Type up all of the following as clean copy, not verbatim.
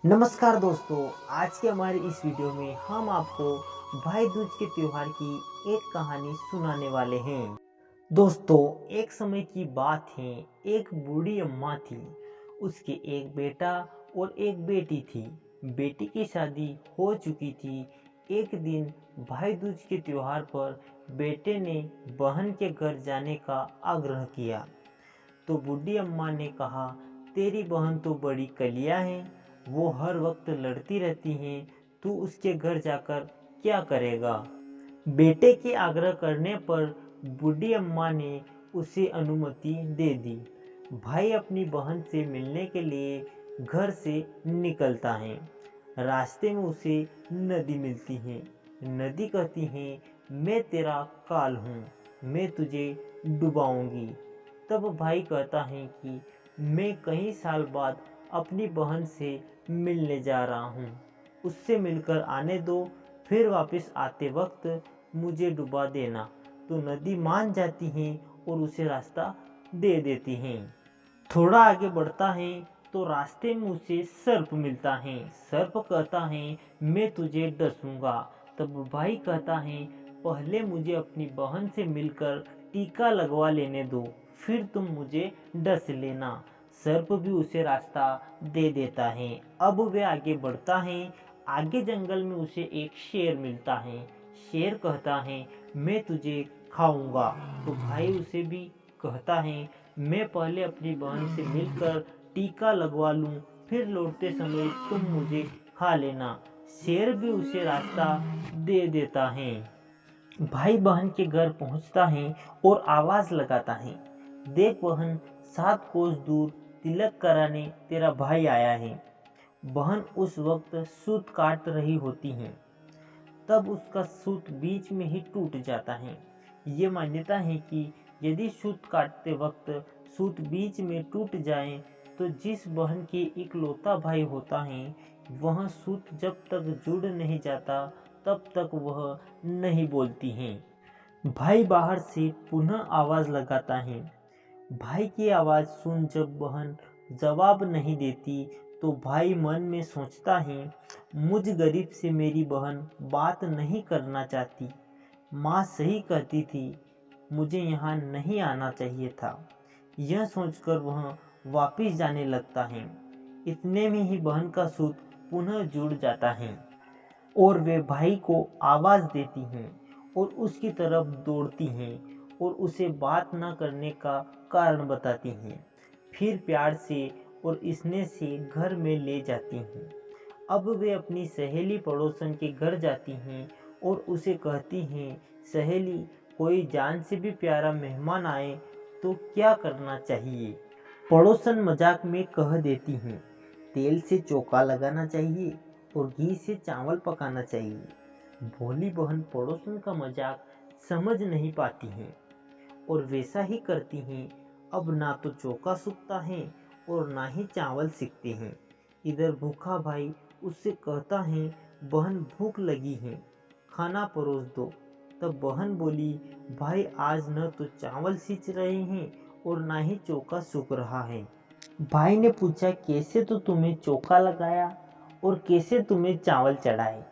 नमस्कार दोस्तों, आज के हमारे इस वीडियो में हम आपको भाई दूज के त्योहार की एक कहानी सुनाने वाले हैं। दोस्तों, एक समय की बात है। एक बूढ़ी अम्मा थी। उसके एक बेटा और एक बेटी थी। बेटी की शादी हो चुकी थी। एक दिन भाई दूज के त्योहार पर बेटे ने बहन के घर जाने का आग्रह किया। तो बूढ़ी अम्मा ने कहा, तेरी बहन तो बड़ी कलिया है, वो हर वक्त लड़ती रहती हैं, तू उसके घर जाकर क्या करेगा। बेटे के आग्रह करने पर बूढ़ी अम्मा ने उसे अनुमति दे दी। भाई अपनी बहन से मिलने के लिए घर से निकलता है। रास्ते में उसे नदी मिलती है। नदी कहती है, मैं तेरा काल हूँ, मैं तुझे डुबाऊंगी। तब भाई कहता है कि मैं कई साल बाद अपनी बहन से मिलने जा रहा हूँ, उससे मिलकर आने दो, फिर वापस आते वक्त मुझे डुबा देना। तो नदी मान जाती है और उसे रास्ता दे देती है। थोड़ा आगे बढ़ता है तो रास्ते में उसे सर्प मिलता है। सर्प कहता है, मैं तुझे डसूंगा। तब भाई कहता है, पहले मुझे अपनी बहन से मिलकर टीका लगवा लेने दो, फिर तुम मुझे डस लेना। सर्प भी उसे रास्ता दे देता है। अब वे आगे बढ़ता है। आगे जंगल में उसे एक शेर मिलता है। शेर कहता है, मैं तुझे खाऊंगा। तो भाई उसे भी कहता है, मैं पहले अपनी बहन से मिलकर टीका लगवा लूं, फिर लौटते समय तुम मुझे खा लेना। शेर भी उसे रास्ता दे देता है। भाई बहन के घर पहुंचता है और आवाज लगाता है, देख बहन, 7 कोस दूर तिलक कराने तेरा भाई आया है। बहन उस वक्त सूत काट रही होती है। तब उसका सूत बीच में ही टूट जाता है। ये मान्यता है कि यदि सूत काटते वक्त सूत बीच में टूट जाए तो जिस बहन के इकलौता भाई होता है, वह सूत जब तक जुड़ नहीं जाता तब तक वह नहीं बोलती है। भाई बाहर से पुनः आवाज लगाता है। भाई की आवाज सुन जब बहन जवाब नहीं देती तो भाई मन में सोचता है, मुझ गरीब से मेरी बहन बात नहीं करना चाहती। माँ सही कहती थी, मुझे यहाँ नहीं आना चाहिए था। यह सोचकर वह वापिस जाने लगता है। इतने में ही बहन का सूत पुनः जुड़ जाता है और वे भाई को आवाज देती हैं और उसकी तरफ दौड़ती हैं और उसे बात न करने का कारण बताती हैं। फिर प्यार से और स्नेह से घर में ले जाती हैं। अब वे अपनी सहेली पड़ोसन के घर जाती हैं और उसे कहती हैं, सहेली, कोई जान से भी प्यारा मेहमान आए तो क्या करना चाहिए। पड़ोसन मजाक में कह देती हैं, तेल से चोखा लगाना चाहिए और घी से चावल पकाना चाहिए। भोली बहन पड़ोसन का मजाक समझ नहीं पाती हैं और वैसा ही करती हैं। अब ना तो चोखा सूखता है और ना ही चावल सिकते हैं। इधर भूखा भाई उससे कहता है, बहन भूख लगी है, खाना परोस दो। तब बहन बोली, भाई आज न तो चावल सिच रहे हैं और ना ही चोखा सूख रहा है। भाई ने पूछा, कैसे तो तुम्हें चोखा लगाया और कैसे तुम्हें चावल चढ़ाए।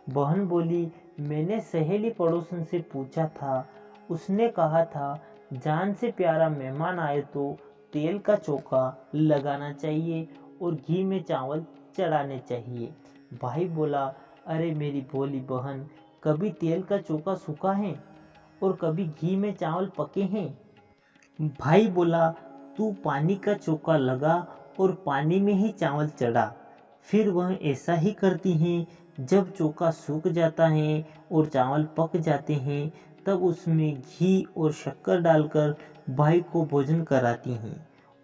बहन बोली, मैंने सहेली पड़ोसन से पूछा था, उसने कहा था जान से प्यारा मेहमान आए तो तेल का चोखा लगाना चाहिए और घी में चावल चढ़ाने चाहिए। भाई बोला, अरे मेरी भोली बहन, कभी तेल का चोखा सूखा है और कभी घी में चावल पके हैं। भाई बोला, तू पानी का चोखा लगा और पानी में ही चावल चढ़ा। फिर वह ऐसा ही करती हैं। जब चोखा सूख जाता है और चावल पक जाते हैं तब उसमें घी और शक्कर डालकर भाई को भोजन कराती हैं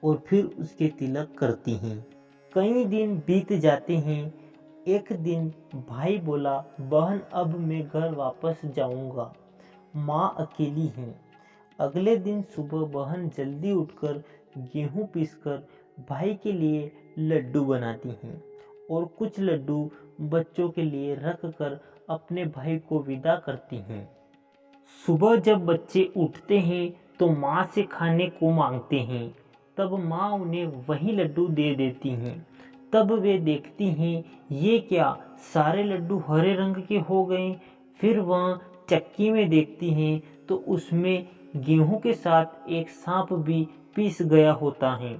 और फिर उसके तिलक करती हैं। कई दिन बीत जाते हैं। एक दिन भाई बोला, बहन, अब मैं घर वापस जाऊंगा, माँ अकेली हैं। अगले दिन सुबह बहन जल्दी उठकर गेहूं पीसकर भाई के लिए लड्डू बनाती हैं और कुछ लड्डू बच्चों के लिए रख कर अपने भाई को विदा करती हैं। सुबह जब बच्चे उठते हैं तो माँ से खाने को मांगते हैं। तब माँ उन्हें वही लड्डू दे देती हैं। तब वे देखती हैं ये क्या, सारे लड्डू हरे रंग के हो गए। फिर वह चक्की में देखती हैं तो उसमें गेहूं के साथ एक सांप भी पिस गया होता है।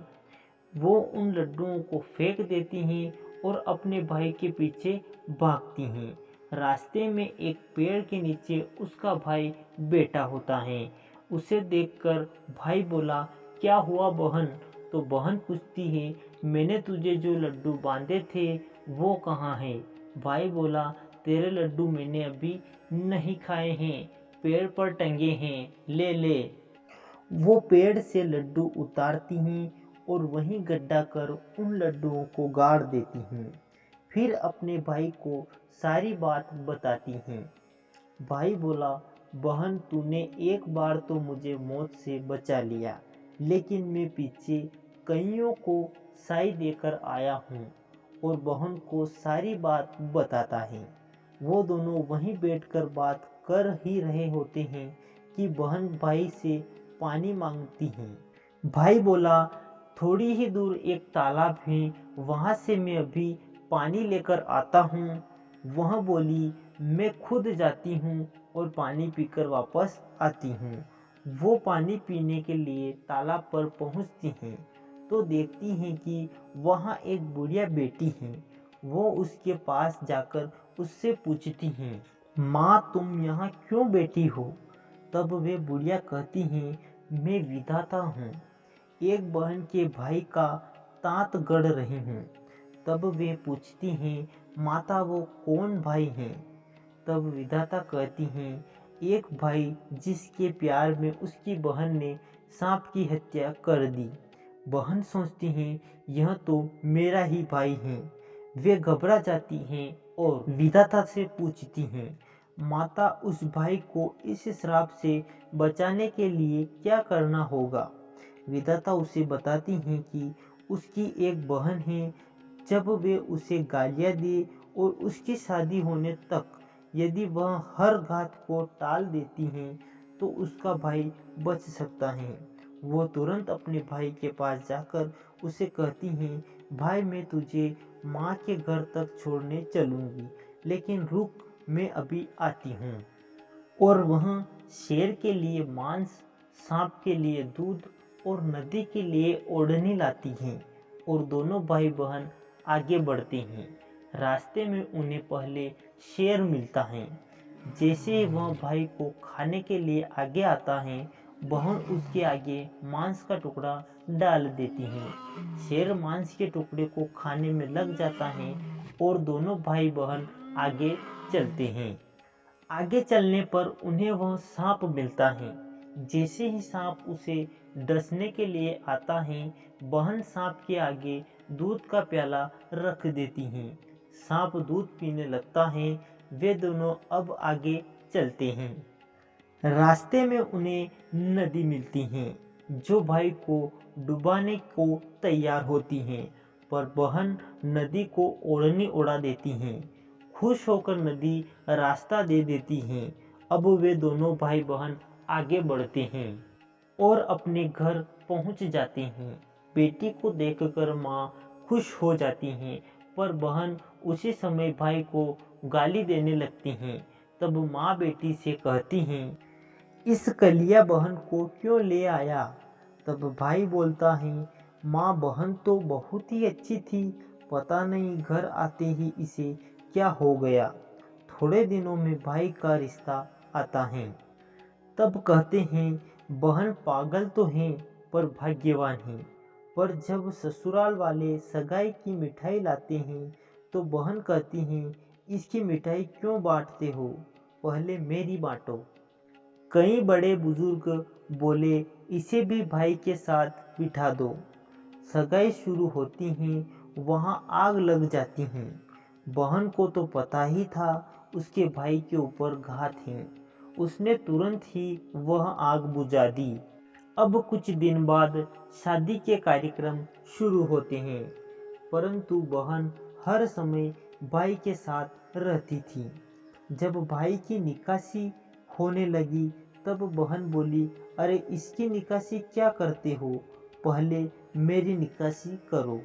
वो उन लड्डुओं को फेंक देती हैं और अपने भाई के पीछे भागती हैं। रास्ते में एक पेड़ के नीचे उसका भाई बैठा होता है। उसे देखकर भाई बोला, क्या हुआ बहन? तो बहन पूछती है, मैंने तुझे जो लड्डू बांधे थे वो कहाँ है? भाई बोला, तेरे लड्डू मैंने अभी नहीं खाए हैं, पेड़ पर टंगे हैं, ले ले। वो पेड़ से लड्डू उतारती हैं और वहीं गड्ढा कर उन लड्डुओं को गाड़ देती हैं। फिर अपने भाई को सारी बात बताती हैं। भाई बोला, बहन तूने एक बार तो मुझे मौत से बचा लिया, लेकिन मैं पीछे कईयों को साई देकर आया हूँ। और बहन को सारी बात बताता है। वो दोनों वहीं बैठकर बात कर ही रहे होते हैं कि बहन भाई से पानी मांगती है। भाई बोला, थोड़ी ही दूर एक तालाब है, वहाँ से मैं अभी पानी लेकर आता हूँ। वह बोली, मैं खुद जाती हूँ और पानी पीकर वापस आती हूँ। वो पानी पीने के लिए तालाब पर पहुँचती हैं तो देखती हैं कि वहाँ एक बुढ़िया बेटी है। वो उसके पास जाकर उससे पूछती हैं, माँ तुम यहाँ क्यों बैठी हो? तब वे बुढ़िया कहती हैं, मैं विधाता हूँ, एक बहन के भाई का तांत गढ़ रही हूँ। तब वे पूछती हैं, माता वो कौन भाई हैं? तब विधाता कहती हैं, एक भाई जिसके प्यार में उसकी बहन ने सांप की हत्या कर दी। बहन सोचती हैं, यह तो मेरा ही भाई है। वे घबरा जाती हैं और विधाता से पूछती हैं, माता उस भाई को इस श्राप से बचाने के लिए क्या करना होगा? विधाता उसे बताती हैं कि उसकी एक बहन है। जब वे उसे गालियाँ दे और उसकी शादी होने तक यदि वह हर घात को टाल देती हैं तो उसका भाई बच सकता है। वो तुरंत अपने भाई के पास जाकर उसे कहती हैं, भाई मैं तुझे माँ के घर तक छोड़ने चलूँगी, लेकिन रुक, मैं अभी आती हूँ। और वह शेर के लिए मांस, सांप के लिए दूध और नदी के लिए ओढ़नी लाती हैं और दोनों भाई बहन आगे बढ़ते हैं। रास्ते में उन्हें पहले शेर मिलता है। जैसे ही वह भाई को खाने के लिए आगे आता है, बहन उसके आगे मांस का टुकड़ा डाल देती है। शेर मांस के टुकड़े को खाने में लग जाता है और दोनों भाई बहन आगे चलते हैं। आगे चलने पर उन्हें वह सांप मिलता है। जैसे ही सांप उसे डसने के लिए आता है, बहन सांप के आगे दूध का प्याला रख देती हैं। सांप दूध पीने लगता है। वे दोनों अब आगे चलते हैं। रास्ते में उन्हें नदी मिलती है जो भाई को डुबाने को तैयार होती हैं, पर बहन नदी को ओढ़नी उड़ा देती हैं। खुश होकर नदी रास्ता दे देती हैं। अब वे दोनों भाई बहन आगे बढ़ते हैं और अपने घर पहुंच जाते हैं। बेटी को देखकर माँ खुश हो जाती हैं, पर बहन उसी समय भाई को गाली देने लगती हैं। तब माँ बेटी से कहती हैं, इस कलिया बहन को क्यों ले आया? तब भाई बोलता है, माँ बहन तो बहुत ही अच्छी थी, पता नहीं घर आते ही इसे क्या हो गया। थोड़े दिनों में भाई का रिश्ता आता है। तब कहते हैं, बहन पागल तो हैं पर भाग्यवान हैं। पर जब ससुराल वाले सगाई की मिठाई लाते हैं तो बहन कहती हैं, इसकी मिठाई क्यों बांटते हो, पहले मेरी बांटो। कई बड़े बुजुर्ग बोले, इसे भी भाई के साथ बिठा दो। सगाई शुरू होती हैं, वहाँ आग लग जाती हैं। बहन को तो पता ही था उसके भाई के ऊपर घात है। उसने तुरंत ही वह आग बुझा दी। अब कुछ दिन बाद शादी के कार्यक्रम शुरू होते हैं, परंतु बहन हर समय भाई के साथ रहती थी। जब भाई की निकासी होने लगी तब बहन बोली, अरे इसकी निकासी क्या करते हो, पहले मेरी निकासी करो।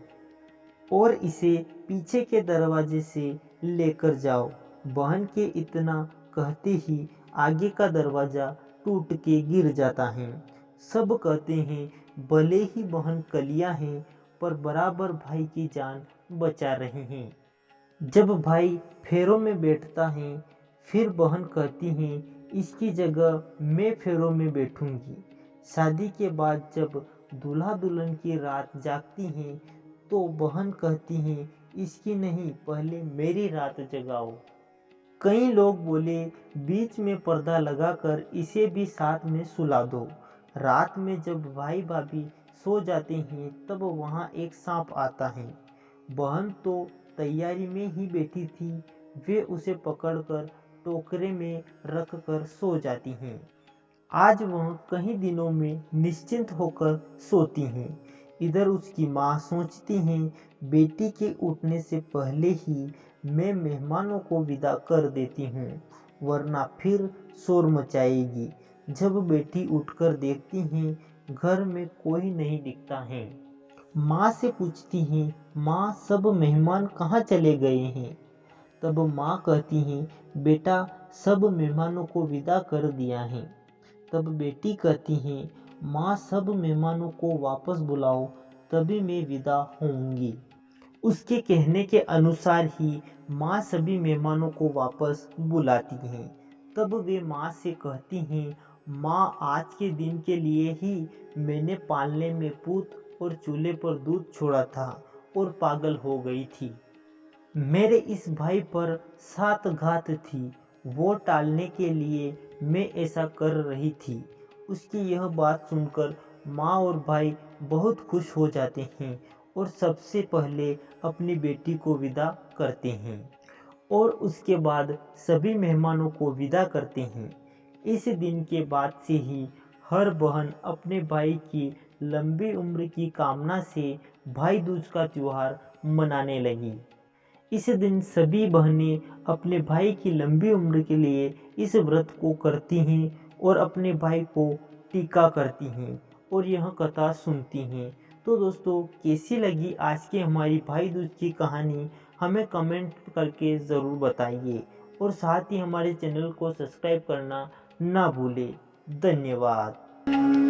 और इसे पीछे के दरवाजे से लेकर जाओ। बहन के इतना कहते ही आगे का दरवाजा टूट के गिर जाता है। सब कहते हैं भले ही बहन कलियां हैं पर बराबर भाई की जान बचा रहे हैं। जब भाई फेरों में बैठता है फिर बहन कहती है इसकी जगह मैं फेरों में बैठूंगी। शादी के बाद जब दूल्हा दुल्हन की रात जागती है तो बहन कहती है इसकी नहीं, पहले मेरी रात जगाओ। कई लोग बोले बीच में पर्दा लगाकर इसे भी साथ में सुला दो। रात में जब भाई भाभी सो जाते हैं तब वहाँ एक सांप आता है। बहन तो तैयारी में ही बैठी थी, वे उसे पकड़कर टोकरे में रखकर सो जाती हैं। आज वह कई दिनों में निश्चिंत होकर सोती हैं। इधर उसकी माँ सोचती हैं बेटी के उठने से पहले ही मैं मेहमानों को विदा कर देती हूँ, वरना फिर शोर मचाएगी। जब बेटी उठकर देखती हैं घर में कोई नहीं दिखता है। माँ से पूछती हैं माँ सब मेहमान कहाँ चले गए हैं। तब माँ कहती हैं बेटा सब मेहमानों को विदा कर दिया है। तब बेटी कहती है माँ सब मेहमानों को वापस बुलाओ तभी मैं विदा होऊंगी। उसके कहने के अनुसार ही माँ सभी मेहमानों को वापस बुलाती हैं। तब वे माँ से कहती हैं माँ आज के दिन के लिए ही मैंने पालने में पूत और चूल्हे पर दूध छोड़ा था और पागल हो गई थी। मेरे इस भाई पर 7 घात थी, वो टालने के लिए मैं ऐसा कर रही थी। उसकी यह बात सुनकर माँ और भाई बहुत खुश हो जाते हैं और सबसे पहले अपनी बेटी को विदा करते हैं और उसके बाद सभी मेहमानों को विदा करते हैं। इस दिन के बाद से ही हर बहन अपने भाई की लंबी उम्र की कामना से भाई दूज का त्योहार मनाने लगी। इस दिन सभी बहनें अपने भाई की लंबी उम्र के लिए इस व्रत को करती हैं और अपने भाई को टीका करती हैं और यह कथा सुनती हैं। तो दोस्तों कैसी लगी आज की हमारी भाई दूज की कहानी, हमें कमेंट करके ज़रूर बताइए और साथ ही हमारे चैनल को सब्सक्राइब करना ना भूलें। धन्यवाद।